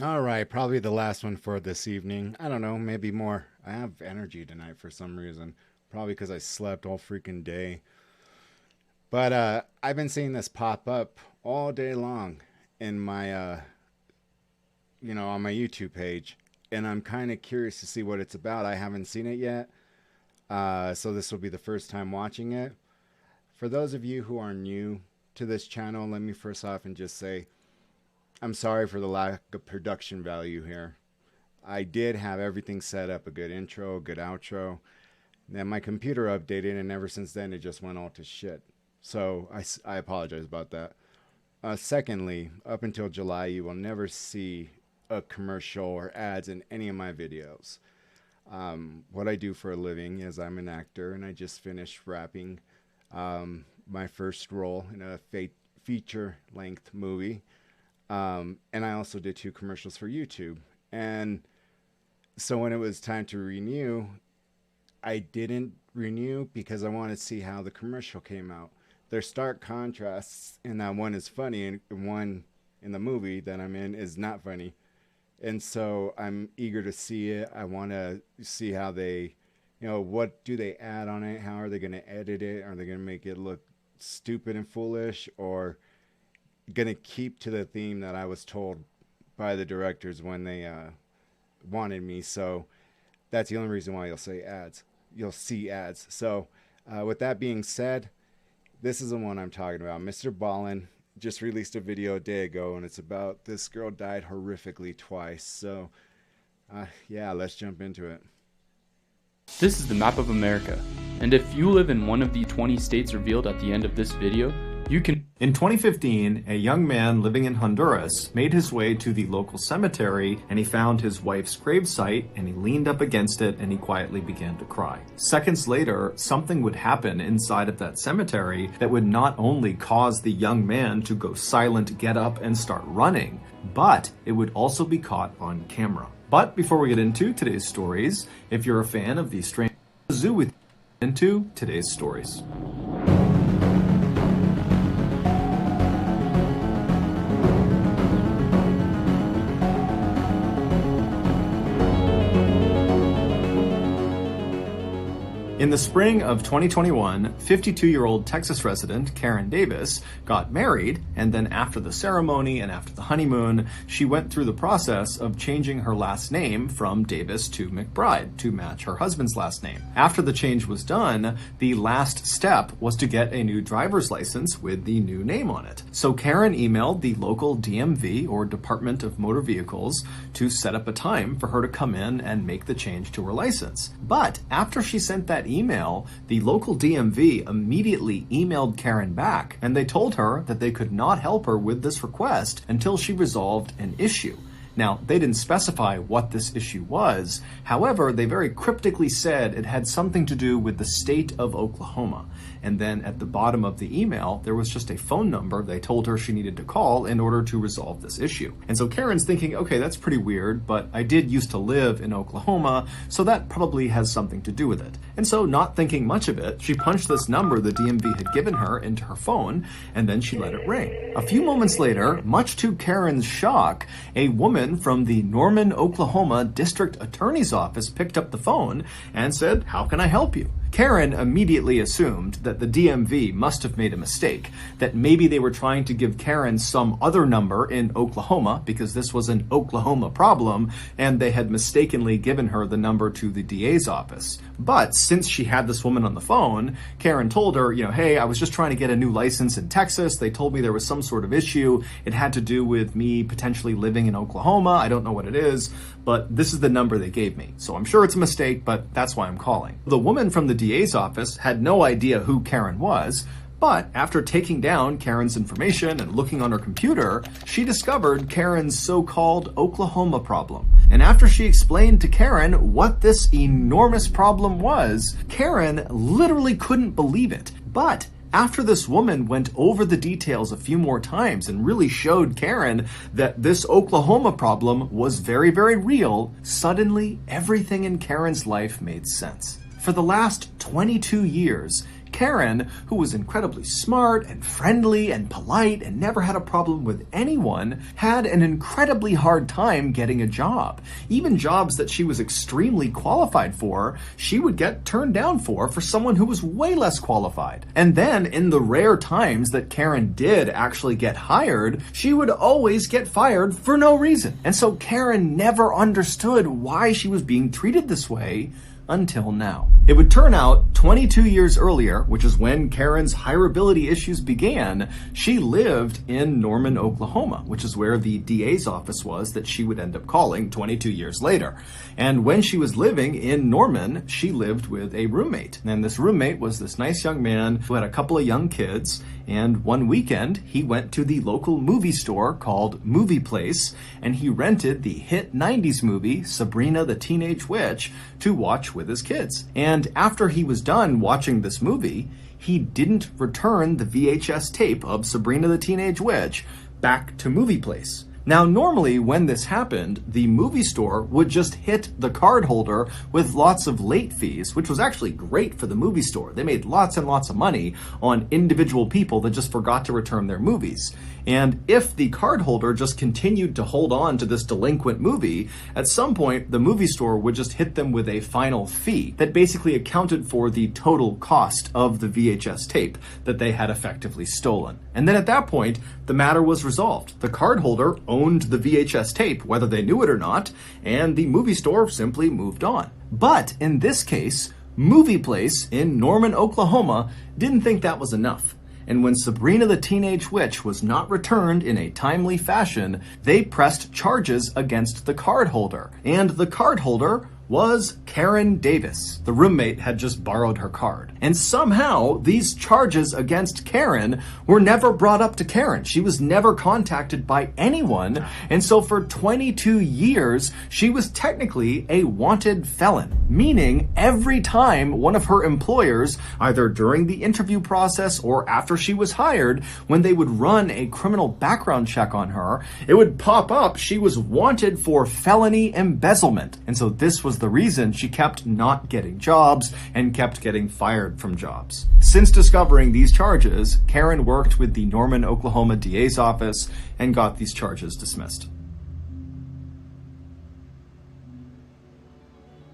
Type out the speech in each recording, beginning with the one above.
All right, probably the last one for this evening. I don't know, maybe more. I have energy tonight for some reason. Probably because I slept all freaking day. But I've been seeing this pop up all day long in my, on my YouTube page, and I'm kind of curious to see what it's about. I haven't seen it yet, so this will be the first time watching it. For those of you who are new to this channel, let me first off and just say I'm sorry for the lack of production value here. I did have everything set up, a good intro, a good outro. Then my computer updated, and ever since then, it just went all to shit. So I apologize about that. Secondly, up until July, you will never see a commercial or ads in any of my videos. What I do for a living is I'm an actor, and I just finished wrapping my first role in a feature-length movie. And I also did 2 commercials for YouTube. And so when it was time to renew, I didn't renew because I wanted to see how the commercial came out. There's stark contrasts in that one is funny and one in the movie that I'm in is not funny. And so I'm eager to see it. I want to see how they, what do they add on it? How are they going to edit it? Are they going to make it look stupid and foolish, or going to keep to the theme that I was told by the directors when they wanted me? So that's the only reason why you'll see ads. So with that being said, this is the one I'm talking about. Mr. Ballen just released a video a day ago, and it's about this girl died horrifically twice. So yeah, let's jump into it. This is the map of America, and if you live in one of the 20 states revealed at the end of this video, you can... In 2015, a young man living in Honduras made his way to the local cemetery, and he found his wife's gravesite, and he leaned up against it and he quietly began to cry. Seconds later, something would happen inside of that cemetery that would not only cause the young man to go silent, get up, and start running, but it would also be caught on camera. But before we get into today's stories, if you're a fan of the Strange Zoo with into today's stories. In the spring of 2021, 52-year-old Texas resident Karen Davis got married, and then after the ceremony and after the honeymoon, she went through the process of changing her last name from Davis to McBride to match her husband's last name. After the change was done, the last step was to get a new driver's license with the new name on it. So Karen emailed the local DMV, or Department of Motor Vehicles, to set up a time for her to come in and make the change to her license. But after she sent that email, the local DMV immediately emailed Karen back, and they told her that they could not help her with this request until she resolved an issue. Now, they didn't specify what this issue was. However, they very cryptically said it had something to do with the state of Oklahoma. And then at the bottom of the email, there was just a phone number they told her she needed to call in order to resolve this issue. And so Karen's thinking, okay, that's pretty weird, but I did used to live in Oklahoma, so that probably has something to do with it. And so, not thinking much of it, she punched this number the DMV had given her into her phone, and then she let it ring. A few moments later, much to Karen's shock, a woman from the Norman, Oklahoma District Attorney's Office picked up the phone and said, "How can I help you?" Karen immediately assumed that the DMV must have made a mistake, that maybe they were trying to give Karen some other number in Oklahoma because this was an Oklahoma problem, and they had mistakenly given her the number to the DA's office. But since she had this woman on the phone, Karen told her, hey, I was just trying to get a new license in Texas. They told me there was some sort of issue. It had to do with me potentially living in Oklahoma. I don't know what it is, but this is the number they gave me. So I'm sure it's a mistake, but that's why I'm calling. The woman from the DA's office had no idea who Karen was, but after taking down Karen's information and looking on her computer, she discovered Karen's so-called Oklahoma problem. And after she explained to Karen what this enormous problem was, Karen literally couldn't believe it. But after this woman went over the details a few more times and really showed Karen that this Oklahoma problem was very, very real, suddenly everything in Karen's life made sense. For the last 22 years, Karen, who was incredibly smart and friendly and polite and never had a problem with anyone, had an incredibly hard time getting a job. Even jobs that she was extremely qualified for, she would get turned down for someone who was way less qualified. And then, in the rare times that Karen did actually get hired, she would always get fired for no reason. And so Karen never understood why she was being treated this way until now. It would turn out 22 years earlier, which is when Karen's hireability issues began, she lived in Norman, Oklahoma, which is where the DA's office was that she would end up calling 22 years later. And when she was living in Norman, she lived with a roommate. And this roommate was this nice young man who had a couple of young kids. And one weekend, he went to the local movie store called Movie Place, and he rented the hit 90s movie, Sabrina the Teenage Witch, to watch with his kids. And after he was done watching this movie, he didn't return the VHS tape of Sabrina the Teenage Witch back to Movie Place. Now, normally when this happened, the movie store would just hit the card holder with lots of late fees, which was actually great for the movie store. They made lots and lots of money on individual people that just forgot to return their movies. And if the card holder just continued to hold on to this delinquent movie, at some point the movie store would just hit them with a final fee that basically accounted for the total cost of the VHS tape that they had effectively stolen. And then at that point, the matter was resolved. The card holder owned the VHS tape, whether they knew it or not, and the movie store simply moved on. But in this case, Movie Place in Norman, Oklahoma didn't think that was enough. And when Sabrina the Teenage Witch was not returned in a timely fashion, they pressed charges against the card holder. And the card holder was Karen Davis. The roommate had just borrowed her card. And somehow, these charges against Karen were never brought up to Karen. She was never contacted by anyone. And so for 22 years, she was technically a wanted felon. Meaning, every time one of her employers, either during the interview process or after she was hired, when they would run a criminal background check on her, it would pop up she was wanted for felony embezzlement. And so this was the reason she kept not getting jobs and kept getting fired from jobs. Since discovering these charges, Karen worked with the Norman, Oklahoma DA's office and got these charges dismissed.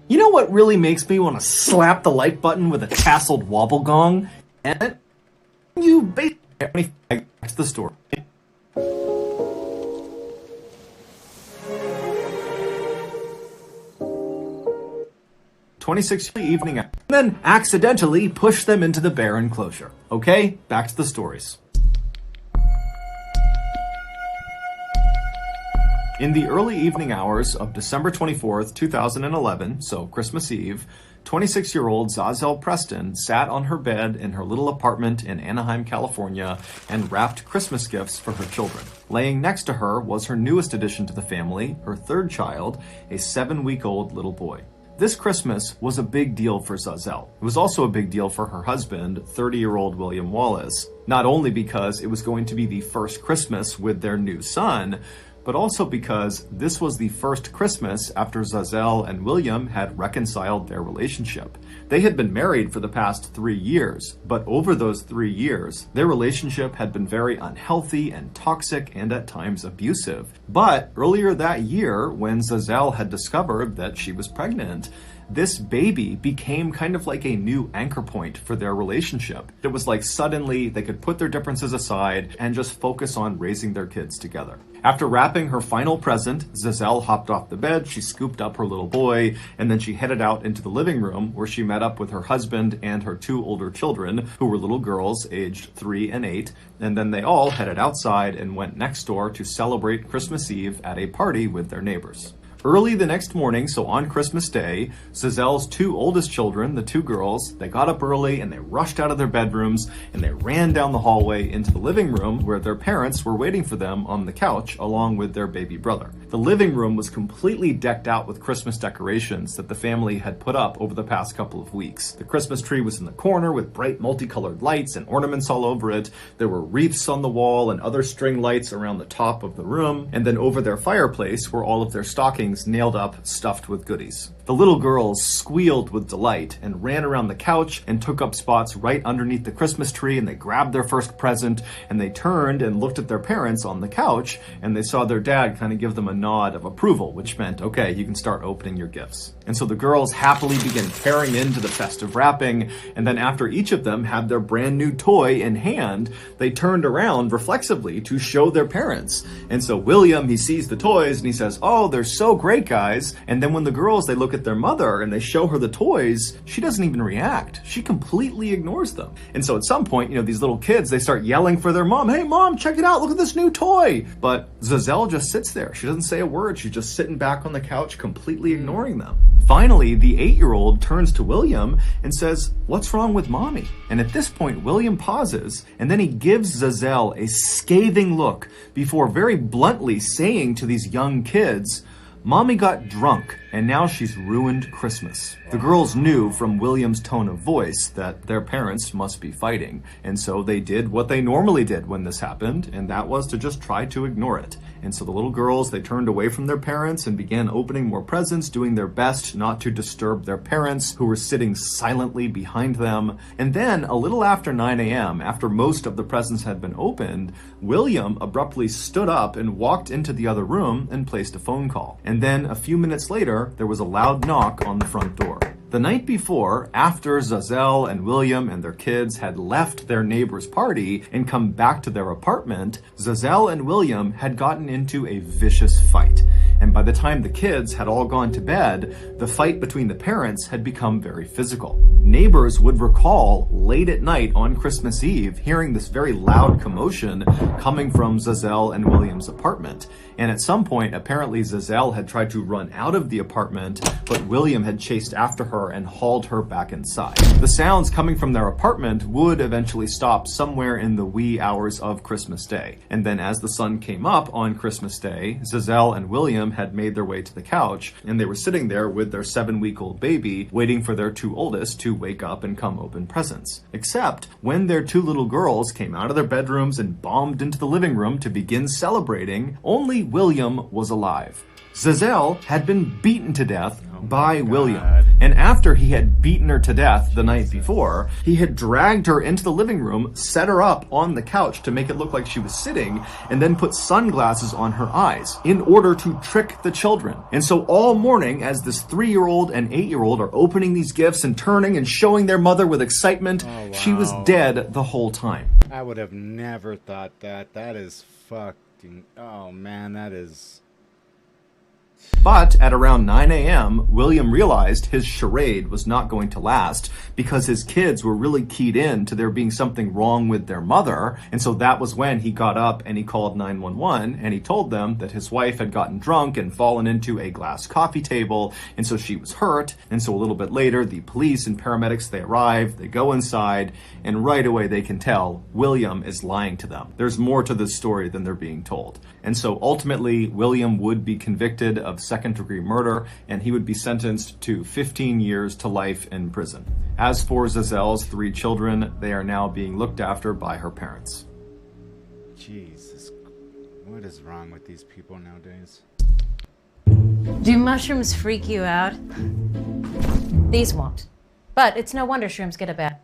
You know what really makes me want to slap the like button with a tasseled wobble gong? And you basically back to the story. 26 evening, and then accidentally push them into the bear enclosure. Okay, back to the stories. In the early evening hours of December 24th, 2011, so Christmas Eve, 26-year-old Zazel Preston sat on her bed in her little apartment in Anaheim, California, and wrapped Christmas gifts for her children. Laying next to her was her newest addition to the family, her third child, a 7-week-old little boy. This Christmas was a big deal for Zazel. It was also a big deal for her husband, 30-year-old William Wallace, not only because it was going to be the first Christmas with their new son, but also because this was the first Christmas after Zazel and William had reconciled their relationship. They had been married for the past 3 years, but over those 3 years, their relationship had been very unhealthy and toxic and at times abusive. But earlier that year, when Zazel had discovered that she was pregnant, this baby became kind of like a new anchor point for their relationship. It was like suddenly they could put their differences aside and just focus on raising their kids together. After wrapping her final present, Zazel hopped off the bed, she scooped up her little boy, and then she headed out into the living room where she met up with her husband and her 2 older children, who were little girls aged 3 and 8, and then they all headed outside and went next door to celebrate Christmas Eve at a party with their neighbors. Early the next morning, so on Christmas Day, Zazel's 2 oldest children, the 2 girls, they got up early and they rushed out of their bedrooms and they ran down the hallway into the living room where their parents were waiting for them on the couch along with their baby brother. The living room was completely decked out with Christmas decorations that the family had put up over the past couple of weeks. The Christmas tree was in the corner with bright multicolored lights and ornaments all over it. There were wreaths on the wall and other string lights around the top of the room. And then over their fireplace were all of their stockings stockings nailed up, stuffed with goodies. The little girls squealed with delight and ran around the couch and took up spots right underneath the Christmas tree, and they grabbed their first present, and they turned and looked at their parents on the couch, and they saw their dad kind of give them a nod of approval, which meant, okay, you can start opening your gifts. And so the girls happily began tearing into the festive wrapping, and then after each of them had their brand new toy in hand, they turned around reflexively to show their parents. And so William, he sees the toys and he says, oh, they're so great, guys. And then when the girls, they look at their mother and they show her the toys, she doesn't even react. She completely ignores them. And so at some point, these little kids, they start yelling for their mom, hey mom, check it out, look at this new toy. But Giselle just sits there. She doesn't say a word. She's just sitting back on the couch, completely ignoring them. Finally, the 8-year-old turns to William and says, what's wrong with mommy? And at this point, William pauses, and then he gives Giselle a scathing look before very bluntly saying to these young kids, mommy got drunk, and now she's ruined Christmas. The girls knew from William's tone of voice that their parents must be fighting, and so they did what they normally did when this happened, and that was to just try to ignore it. And so the little girls, they turned away from their parents and began opening more presents, doing their best not to disturb their parents, who were sitting silently behind them. And then, a little after 9 a.m., after most of the presents had been opened, William abruptly stood up and walked into the other room and placed a phone call. And then, a few minutes later, there was a loud knock on the front door. The night before, after Giselle and William and their kids had left their neighbor's party and come back to their apartment, Giselle and William had gotten into a vicious fight. And by the time the kids had all gone to bed, the fight between the parents had become very physical. Neighbors would recall late at night on Christmas Eve hearing this very loud commotion coming from Giselle and William's apartment. And at some point, apparently Giselle had tried to run out of the apartment, but William had chased after her and hauled her back inside. The sounds coming from their apartment would eventually stop somewhere in the wee hours of Christmas Day. And then as the sun came up on Christmas Day, Giselle and William had made their way to the couch, and they were sitting there with their 7-week-old baby, waiting for their 2 oldest to wake up and come open presents. Except when their 2 little girls came out of their bedrooms and bombed into the living room to begin celebrating, only William was alive. Giselle had been beaten to death by William. And after he had beaten her to death the night before, he had dragged her into the living room, set her up on the couch to make it look like she was sitting, and then put sunglasses on her eyes in order to trick the children. And so all morning, as this 3-year-old and 8-year-old are opening these gifts and turning and showing their mother with excitement, she was dead the whole time. I would have never thought that. That is fucking... Oh, man, that is... But at around 9 a.m., William realized his charade was not going to last because his kids were really keyed in to there being something wrong with their mother. And so that was when he got up and he called 911 and he told them that his wife had gotten drunk and fallen into a glass coffee table. And so she was hurt. And so a little bit later, the police and paramedics, they arrive, they go inside, and right away they can tell William is lying to them. There's more to this story than they're being told. And so ultimately, William would be convicted of second-degree murder, and he would be sentenced to 15 years to life in prison. As for Giselle's 3 children, they are now being looked after by her parents. Jesus, what is wrong with these people nowadays? Do mushrooms freak you out? These won't. But it's no wonder shrooms get a bad...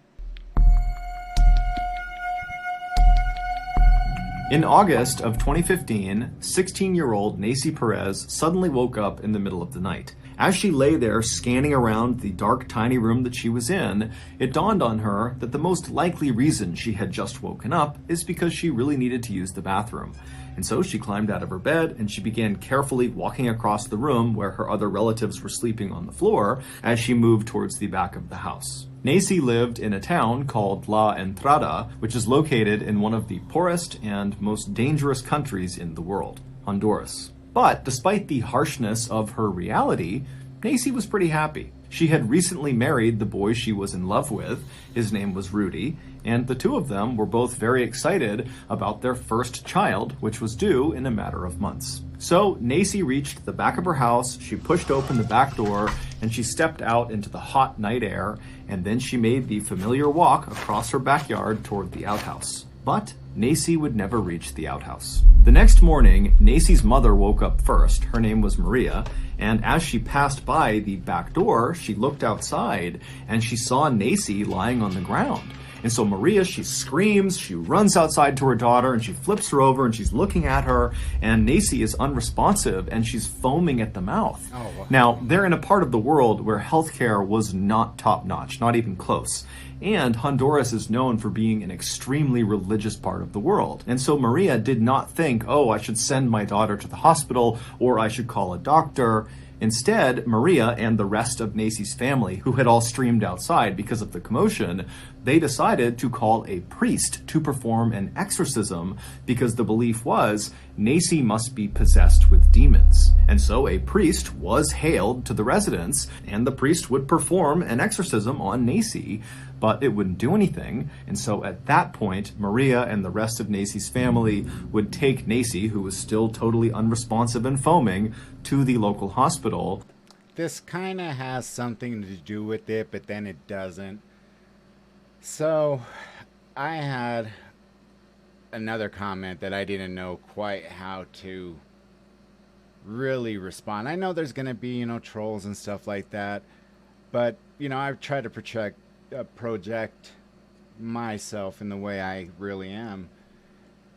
In August of 2015, 16-year-old Nacy Perez suddenly woke up in the middle of the night. As she lay there scanning around the dark, tiny room that she was in, it dawned on her that the most likely reason she had just woken up is because she really needed to use the bathroom. And so she climbed out of her bed and she began carefully walking across the room where her other relatives were sleeping on the floor as she moved towards the back of the house. Nacy lived in a town called La Entrada, which is located in one of the poorest and most dangerous countries in the world, Honduras. But despite the harshness of her reality, Nacy was pretty happy. She had recently married the boy she was in love with. His name was Rudy, and the 2 of them were both very excited about their first child, which was due in a matter of months. So Nacy reached the back of her house, she pushed open the back door, and she stepped out into the hot night air, and then she made the familiar walk across her backyard toward the outhouse. But Nacy would never reach the outhouse. The next morning, Nacy's mother woke up first. Her name was Maria, and as she passed by the back door, she looked outside and she saw Nacy lying on the ground. And so Maria, she screams, she runs outside to her daughter, and she flips her over, and she's looking at her, and Nacy is unresponsive, and she's foaming at the mouth. Oh, wow. Now, they're in a part of the world where healthcare was not top-notch, not even close. And Honduras is known for being an extremely religious part of the world. And so Maria did not think, oh, I should send my daughter to the hospital, or I should call a doctor. Instead, Maria and the rest of Nacy's family, who had all streamed outside because of the commotion, they decided to call a priest to perform an exorcism because the belief was Nacy must be possessed with demons. And so a priest was hailed to the residence, and the priest would perform an exorcism on Nacy, but it wouldn't do anything. And so at that point, Maria and the rest of Nacy's family would take Nacy, who was still totally unresponsive and foaming, to the local hospital. This kind of has something to do with it, but then it doesn't. So I had another comment that I didn't know quite how to really respond. I know there's going to be, you know, trolls and stuff like that, but, you know, I've tried to project myself in the way I really am.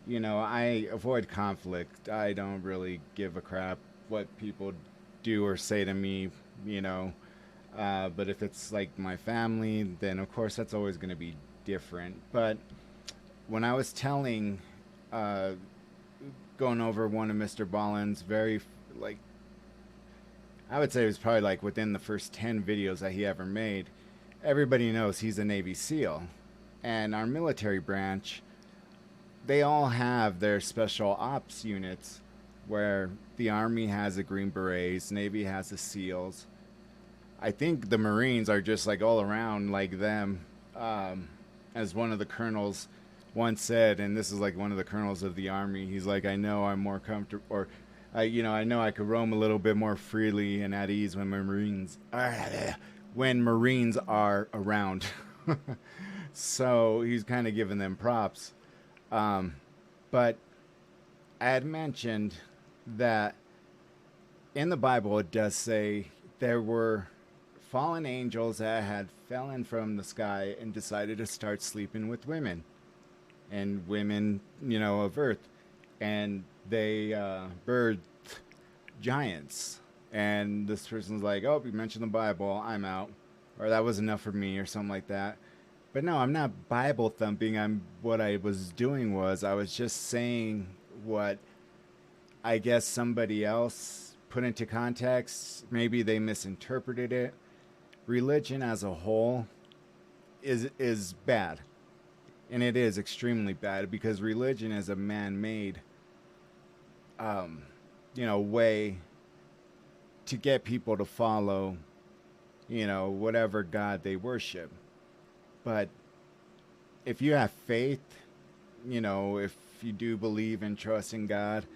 You know, I avoid conflict. I don't really give a crap what people do or say to me, you know. But if it's like my family, then of course that's always going to be different. But when I was telling, going over one of Mr. Ballen's very, like, I would say it was probably like within the first 10 videos that he ever made, everybody knows he's a Navy SEAL. And our military branch, they all have their special ops units, where the Army has the Green Berets, Navy has the SEALs. I think the Marines are just like all around like them. As one of the colonels once said, and this is like one of the colonels of the Army, he's like, I know I'm more comfortable, or I know I could roam a little bit more freely and at ease when Marines are around. So he's kind of giving them props. But I had mentioned that in the Bible it does say there were fallen angels that had fallen from the sky and decided to start sleeping with women, and women, you know, of earth, and they birthed giants. And this person's like, oh, you mentioned the Bible, I'm out, or that was enough for me, or something like that. But no, I'm not Bible thumping. What I was doing was I was just saying what I guess somebody else put into context. Maybe they misinterpreted it. Religion as a whole is bad. And it is extremely bad, because religion is a man-made way to get people to follow, you know, whatever God they worship. But if you have faith, you know, if you do believe and trust in God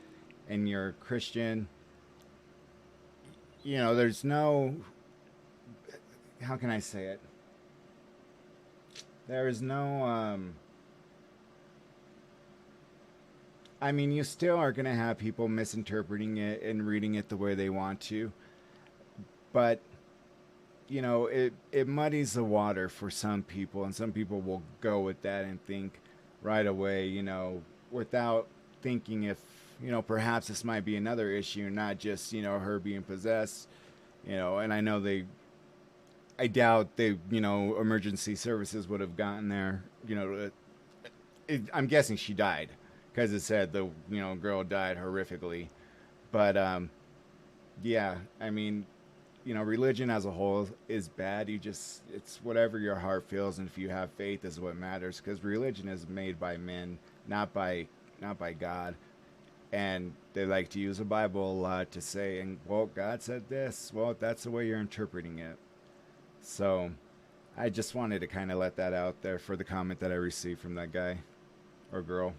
and you're a Christian, you know, there's no, how can I say it? There is no, I mean, you still are going to have people misinterpreting it and reading it the way they want to. But, you know, it muddies the water for some people, and some people will go with that and think right away, you know, without thinking if, you know, perhaps this might be another issue, not just, you know, her being possessed, you know. And I know I doubt they, you know, emergency services would have gotten there, you know. I'm guessing she died, because it said the, you know, girl died horrifically. But, yeah, I mean, you know, religion as a whole is bad. It's whatever your heart feels, and if you have faith is what matters, because religion is made by men, not by God. And they like to use the Bible a lot to say, and, well, God said this. Well, that's the way you're interpreting it. So I just wanted to kind of let that out there for the comment that I received from that guy or girl.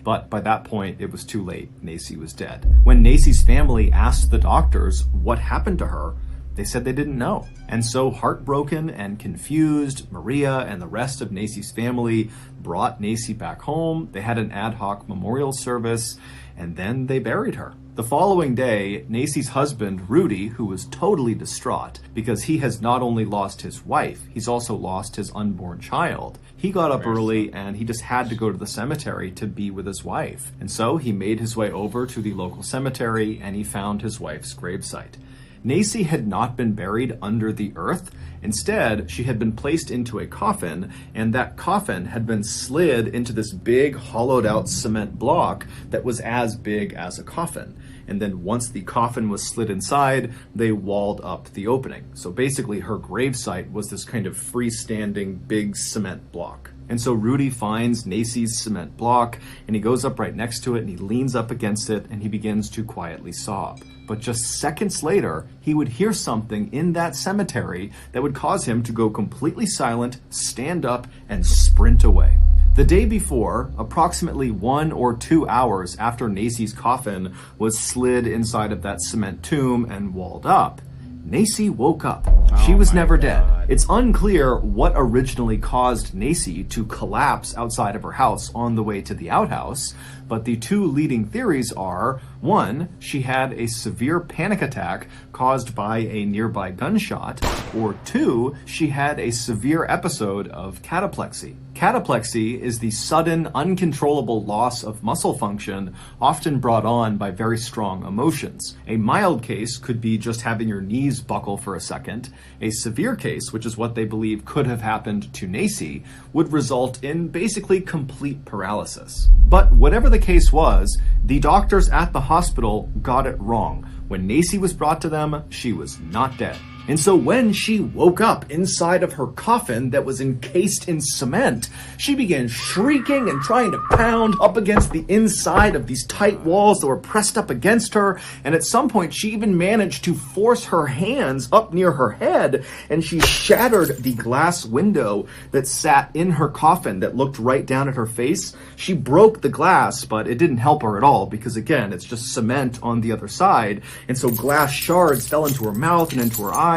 But by that point, it was too late. Nacy was dead. When Nacy's family asked the doctors what happened to her, They said they didn't know. And so, heartbroken and confused, Maria and the rest of Nacy's family brought Nacy back home. They had an ad hoc memorial service, and then they buried her. The following day, Nacy's husband, Rudy, who was totally distraught because he has not only lost his wife, he's also lost his unborn child. He got up early and he just had to go to the cemetery to be with his wife. And so he made his way over to the local cemetery and he found his wife's gravesite. Nacy had not been buried under the earth. Instead, she had been placed into a coffin, and that coffin had been slid into this big hollowed out cement block that was as big as a coffin. And then once the coffin was slid inside, they walled up the opening. So basically her gravesite was this kind of freestanding big cement block. And so Rudy finds Nacy's cement block and he goes up right next to it and he leans up against it and he begins to quietly sob. But just seconds later, he would hear something in that cemetery that would cause him to go completely silent, stand up, and sprint away. The day before, approximately 1 or 2 hours after Nacy's coffin was slid inside of that cement tomb and walled up, Nacy woke up. She was never dead. It's unclear what originally caused Nacy to collapse outside of her house on the way to the outhouse, but the two leading theories are, 1, she had a severe panic attack caused by a nearby gunshot, or 2, she had a severe episode of cataplexy. Cataplexy is the sudden, uncontrollable loss of muscle function, often brought on by very strong emotions. A mild case could be just having your knees buckle for a second. A severe case, which is what they believe could have happened to Nacy, would result in basically complete paralysis. But whatever the case was, the doctors at the hospital got it wrong. When Nacy was brought to them, she was not dead. And so when she woke up inside of her coffin that was encased in cement, she began shrieking and trying to pound up against the inside of these tight walls that were pressed up against her. And at some point, she even managed to force her hands up near her head, and she shattered the glass window that sat in her coffin that looked right down at her face. She broke the glass, but it didn't help her at all because, again, it's just cement on the other side. And so glass shards fell into her mouth and into her eyes.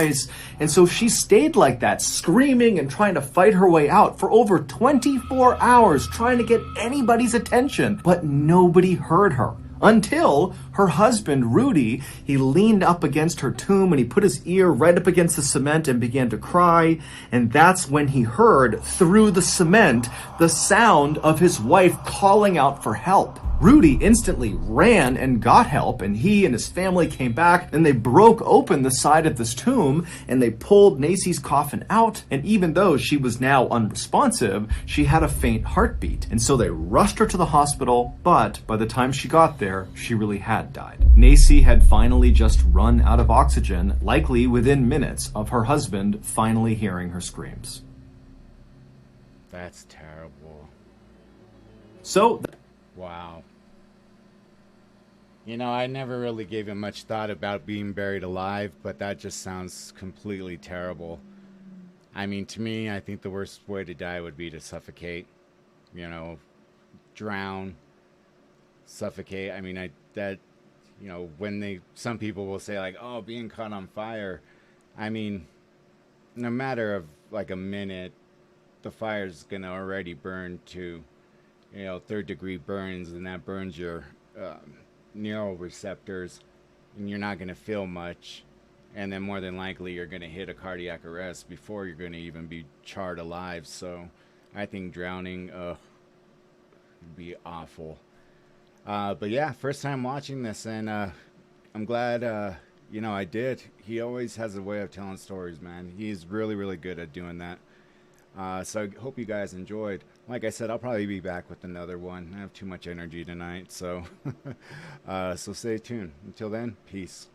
And so she stayed like that, screaming and trying to fight her way out for over 24 hours, trying to get anybody's attention, but nobody heard her. Until her husband, Rudy, he leaned up against her tomb and he put his ear right up against the cement and began to cry. And that's when he heard, through the cement, the sound of his wife calling out for help. Rudy instantly ran and got help, and he and his family came back, and they broke open the side of this tomb, and they pulled Nacy's coffin out, and even though she was now unresponsive, she had a faint heartbeat, and so they rushed her to the hospital, but by the time she got there, she really had died. Nacy had finally just run out of oxygen, likely within minutes of her husband finally hearing her screams. That's terrible. So... Wow. You know, I never really gave it much thought about being buried alive, but that just sounds completely terrible. I mean, to me, I think the worst way to die would be to suffocate. You know, drown, suffocate. I mean, when some people will say like, oh, being caught on fire. I mean, no matter of like a minute, the fire's gonna already burn to, 3rd-degree burns, and that burns your neuroreceptors, and you're not going to feel much, and then more than likely you're going to hit a cardiac arrest before you're going to even be charred alive. So I think drowning would be awful. But yeah, first time watching this, and I'm glad I did. He always has a way of telling stories, man. He's really, really good at doing that. So I hope you guys enjoyed. Like I said, I'll probably be back with another one. I have too much energy tonight, so so stay tuned. Until then, peace.